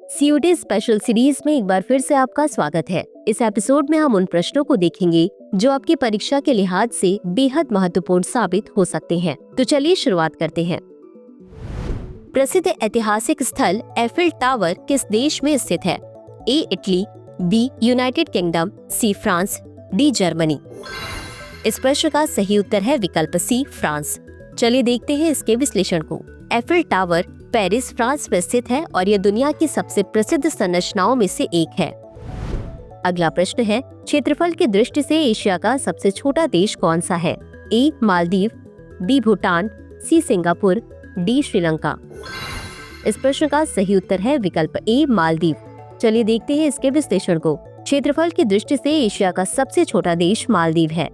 CUT special series में एक बार फिर से आपका स्वागत है। इस एपिसोड में हम उन प्रश्नों को देखेंगे जो आपकी परीक्षा के लिहाज से बेहद महत्वपूर्ण साबित हो सकते हैं। तो चलिए शुरुआत करते हैं। प्रसिद्ध ऐतिहासिक स्थल एफिल टावर किस देश में स्थित है? A Italy, B United Kingdom, C France, D Germany. इस प्रश्न का सही उत्तर है विकल्प सी फ्रांस। चलिए देखते हैं इसके विश्लेषण को। एफिल टावर पेरिस, फ्रांस में स्थित है और यह दुनिया की सबसे प्रसिद्ध संरचनाओं में से एक है। अगला प्रश्न है, क्षेत्रफल की दृष्टि से एशिया का सबसे छोटा देश कौन सा है? A Maldives, B Bhutan, C Singapore, D Sri Lanka. इस प्रश्न का सही उत्तर है विकल्प ए मालदीव। चलिए देखते हैं इसके विश्लेषण को। क्षेत्रफल की दृष्टि से एशिया का सबसे छोटा देश मालदीव है।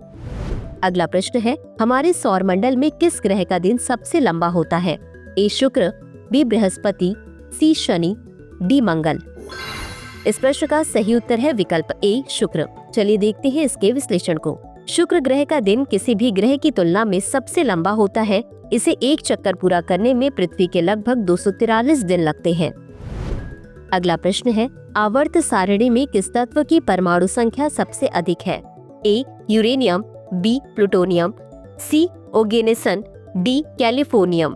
अगला प्रश्न है, हमारे सौर मंडल में किस ग्रह का दिन सबसे लंबा होता है? ए शुक्र, बी बृहस्पति, सी शनि, डी मंगल। इस प्रश्न का सही उत्तर है विकल्प ए शुक्र। चलिए देखते हैं इसके विश्लेषण को। शुक्र ग्रह का दिन किसी भी ग्रह की तुलना में सबसे लंबा होता है। इसे एक चक्कर पूरा करने में पृथ्वी के लगभग 243 दिन लगते हैं। अगला प्रश्न है, आवर्त सारणी में किस तत्व की परमाणु संख्या सबसे अधिक है? ए यूरेनियम, बी प्लूटोनियम, सी ओगेनेसन, डी कैलिफोर्नियम।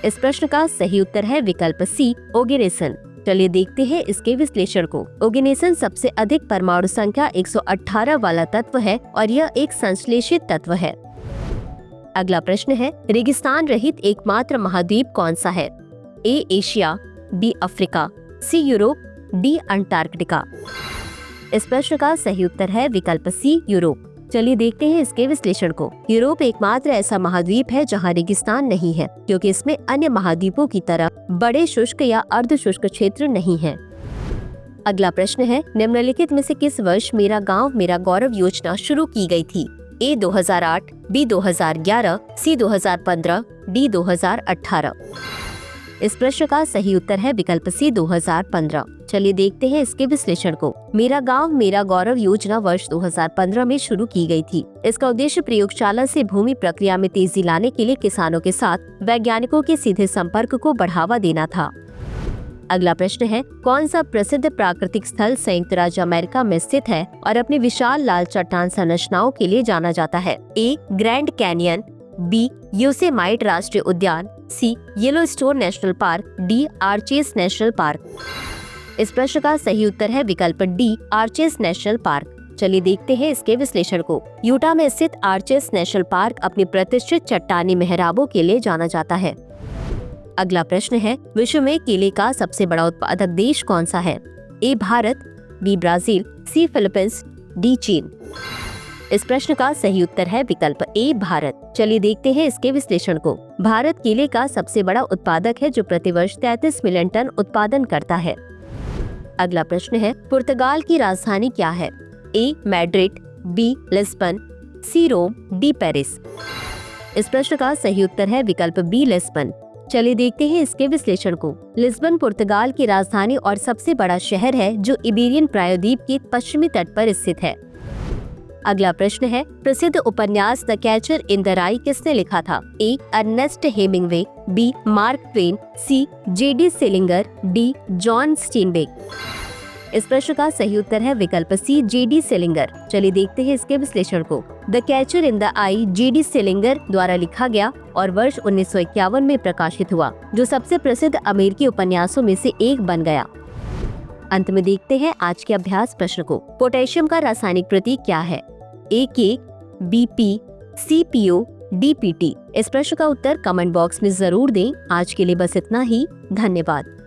इस प्रश्न का सही उत्तर है विकल्प सी ओगेनेसन। चलिए देखते हैं इसके विश्लेषण को। ओगेनेसन सबसे अधिक परमाणु संख्या 118 वाला तत्व है और यह एक संश्लेषित तत्व है। अगला प्रश्न है, रेगिस्तान रहित एकमात्र महाद्वीप कौन सा है? A Asia, B Africa, C Europe, D Antarctica. इस प्रश्न का सही उत्तर है विकल्प सी यूरोप। चलिए देखते हैं इसके विश्लेषण को। यूरोप एकमात्र ऐसा महाद्वीप है जहां रेगिस्तान नहीं है, क्योंकि इसमें अन्य महाद्वीपों की तरह बड़े शुष्क या अर्ध शुष्क क्षेत्र नहीं है। अगला प्रश्न है, निम्नलिखित में से किस वर्ष मेरा गांव मेरा गौरव योजना शुरू की गई थी? ए 2008, बी 2011, सी 2015, डी 2018। इस प्रश्न का सही उत्तर है विकल्प सी 2015। चलिए देखते हैं इसके विश्लेषण को। मेरा गांव मेरा गौरव योजना वर्ष 2015 में शुरू की गई थी। इसका उद्देश्य प्रयोगशाला से भूमि प्रक्रिया में तेजी लाने के लिए किसानों के साथ वैज्ञानिकों के सीधे संपर्क को बढ़ावा देना था। अगला प्रश्न है, कौन सा प्रसिद्ध प्राकृतिक स्थल संयुक्त राज्य अमेरिका में स्थित है और अपनी विशाल लाल चट्टान संरचनाओं के लिए जाना जाता है? A Grand Canyon, B Yosemite राष्ट्रीय उद्यान, C Yellowstone National Park, D Arches National Park. इस प्रश्न का सही उत्तर है विकल्प डी आर्चेस नेशनल पार्क। चलिए देखते हैं इसके विश्लेषण को। यूटा में स्थित आर्चेस नेशनल पार्क अपनी प्रतिष्ठित चट्टानी मेहराबों के लिए जाना जाता है। अगला प्रश्न है, विश्व में केले का सबसे बड़ा उत्पादक देश कौन सा है? ए भारत, बी ब्राजील, सी फिलीपींस, डी चीन। इस प्रश्न का सही उत्तर है विकल्प ए भारत। चलिए देखते हैं इसके विश्लेषण को। भारत केले का सबसे बड़ा उत्पादक है जो प्रतिवर्ष 33 मिलियन टन उत्पादन करता है। अगला प्रश्न है, पुर्तगाल की राजधानी क्या है? ए मैड्रिड, बी लिस्बन, सी रोम, डी पेरिस। इस प्रश्न का सही उत्तर है विकल्प बी लिस्बन। चलिए देखते हैं इसके विश्लेषण को। लिस्बन पुर्तगाल की राजधानी और सबसे बड़ा शहर है जो इबेरियन प्रायद्वीप के पश्चिमी तट पर स्थित है। अगला प्रश्न है, प्रसिद्ध उपन्यास द कैचर इन द राई किसने लिखा था? A Ernest Hemingway, B Mark Twain, C J D Salinger, D John Steinbeck. इस प्रश्न का सही उत्तर है विकल्प सी जेडी सेलिंगर। चलिए देखते हैं इसके विश्लेषण को। The Catcher in the Rye J D Salinger द्वारा लिखा गया और वर्ष 1951 में प्रकाशित हुआ, जो सबसे प्रसिद्ध अमेरिकी उपन्यासों में से एक बन गया। अंत में देखते हैं आज के अभ्यास प्रश्न को। पोटेशियम का रासायनिक प्रतीक क्या है? ए के, बी पी, सी पीओ, डी पीटी। इस प्रश्न का उत्तर कमेंट बॉक्स में जरूर दें। आज के लिए बस इतना ही। धन्यवाद।